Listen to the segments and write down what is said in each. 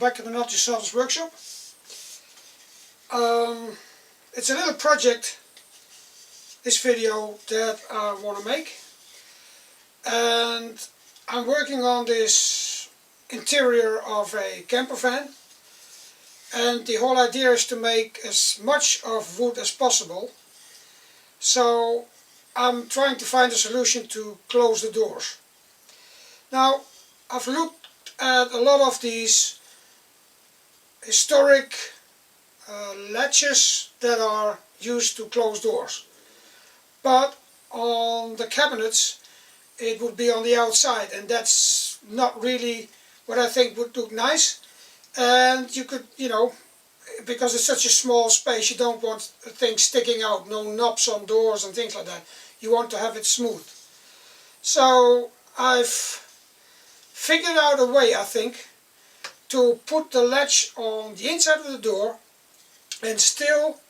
back to the Just Sawdust workshop. It's a little project, this video, that I want to make, and I'm working on this interior of a camper van, and the whole idea is to make as much of wood as possible. So I'm trying to find a solution to close the doors. Now, I've looked at a lot of these historic latches that are used to close doors, but on the cabinets it would be on the outside, and that's not really what I think would look nice. And you could, because it's such a small space, you don't want things sticking out, no knobs on doors and things like that. You want to have it smooth. So I've figured out a way, I think, to put the latch on the inside of the door and still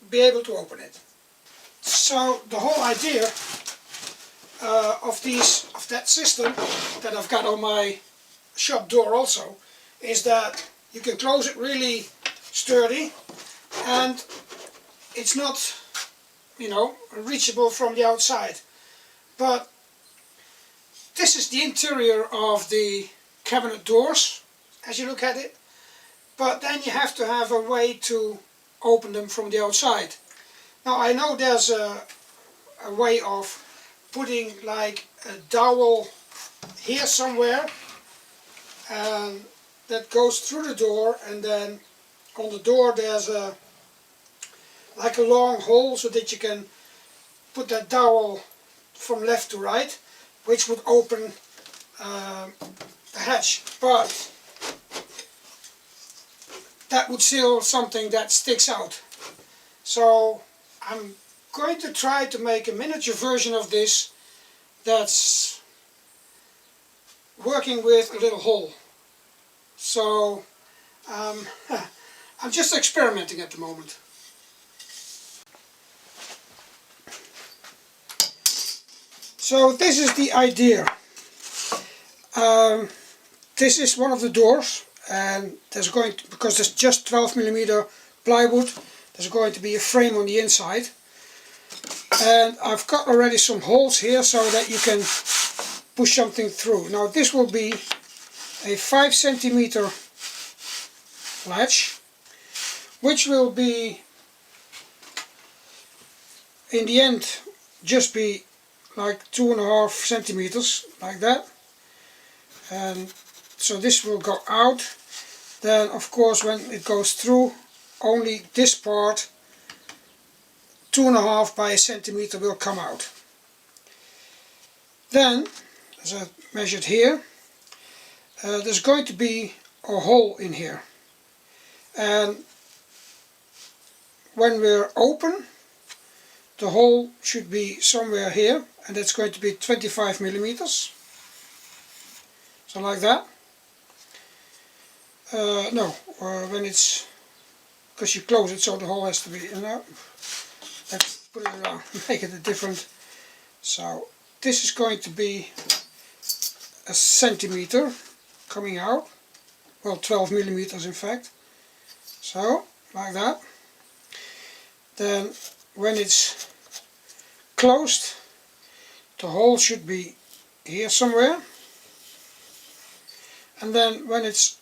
be able to open it. So the whole idea of that system that I've got on my shop door also is that you can close it really sturdy, and it's not, reachable from the outside. But this is the interior of the cabinet doors as you look at it, but then you have to have a way to open them from the outside. Now I know there's a way of putting like a dowel here somewhere, and that goes through the door, and then on the door there's like a long hole so that you can put that dowel from left to right, which would open the hatch. But that would still something that sticks out. So I'm going to try to make a miniature version of this that's working with a little hole. So I'm just experimenting at the moment. So this is the idea. This is one of the doors, and there's going to, because there's just 12mm plywood, there's going to be a frame on the inside. And I've got already some holes here so that you can push something through. Now this will be a 5cm latch, which will be in the end just be like 2.5 centimeters, like that. And so this will go out. Then of course when it goes through, only this part, 2.5 by a centimeter, will come out. Then, as I measured here, there's going to be a hole in here, and when we're open, the hole should be somewhere here, and that's going to be 25mm, so like that. When it's, because you close it, so the hole has to be, let's put it around, make it a different. So this is going to be a centimeter coming out, well 12mm in fact, so like that. Then when it's closed, the hole should be here somewhere, and then when it's,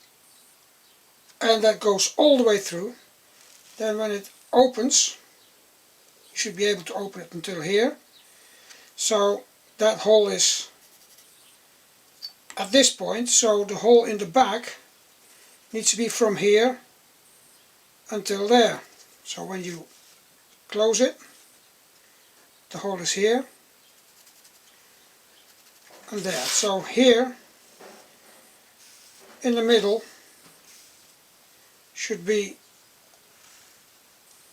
and that goes all the way through, then when it opens, you should be able to open it until here. So that hole is at this point, so the hole in the back needs to be from here until there. So when you close it, the hole is here and there. So here in the middle should be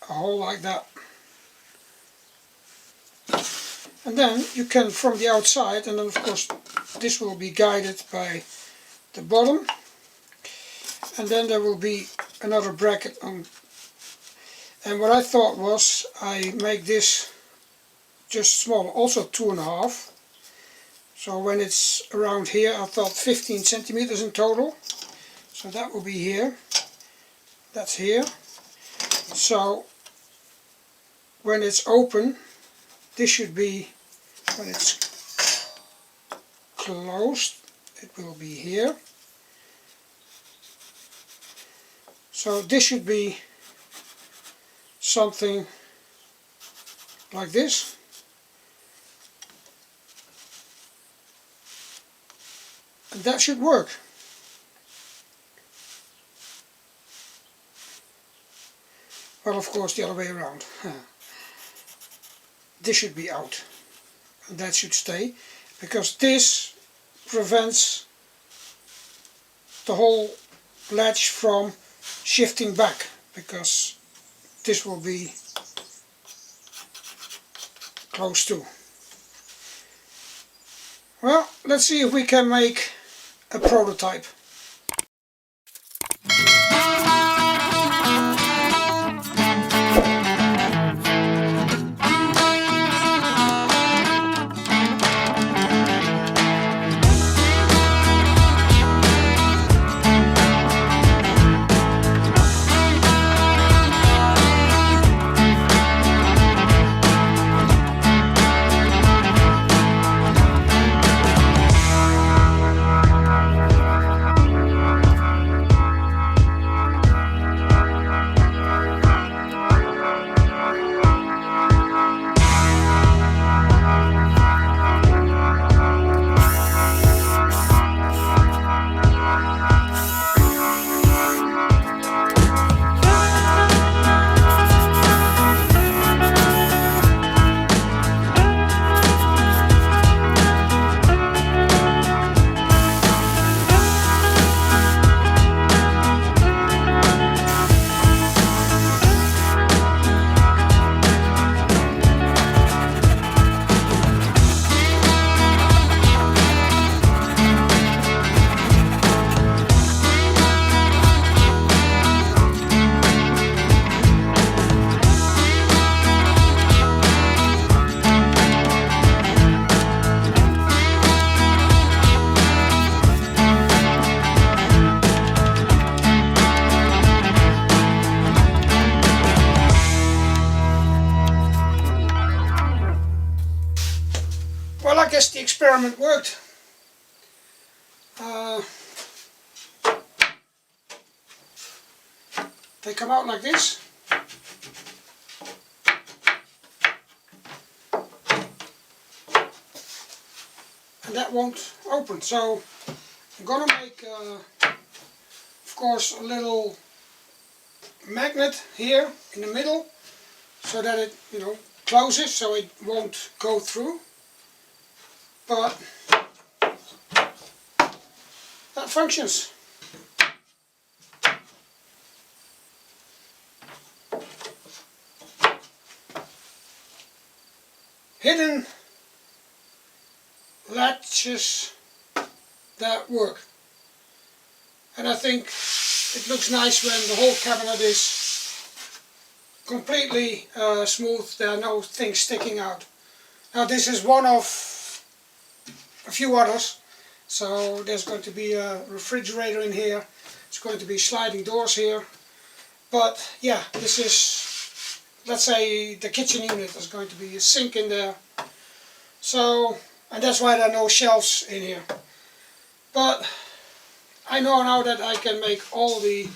a hole like that. And then you can, from the outside, and then of course this will be guided by the bottom, and then there will be another bracket on. And what I thought was, I make this just small, also 2.5. So when it's around here, I thought 15 centimeters in total. So that will be here, that's here. So when it's open, this should be, when it's closed, it will be here. So this should be something like this. And that should work. Well, of course, the other way around. This should be out. And that should stay, because this prevents the whole latch from shifting back, because this will be close to. Well, let's see if we can make a prototype. Well, I guess the experiment worked. They come out like this. And that won't open. So I'm gonna make, of course, a little magnet here in the middle, so that it, closes, so it won't go through. But that functions. Hidden latches that work. And I think it looks nice when the whole cabinet is completely smooth. There are no things sticking out. Now this is one of a few others. So there's going to be a refrigerator in here. It's going to be sliding doors here. But yeah, this is, let's say, the kitchen unit. There's going to be a sink in there. So, and that's why there are no shelves in here. But I know now that I can make all the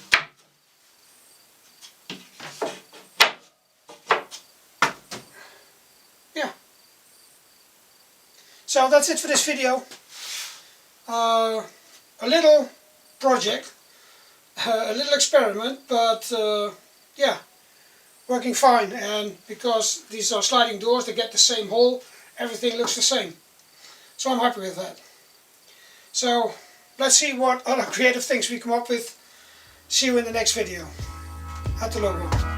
So that's it for this video. A little project, a little experiment, but yeah, working fine. And because these are sliding doors, they get the same hole, everything looks the same. So I'm happy with that. So let's see what other creative things we come up with. See you in the next video. At the logo.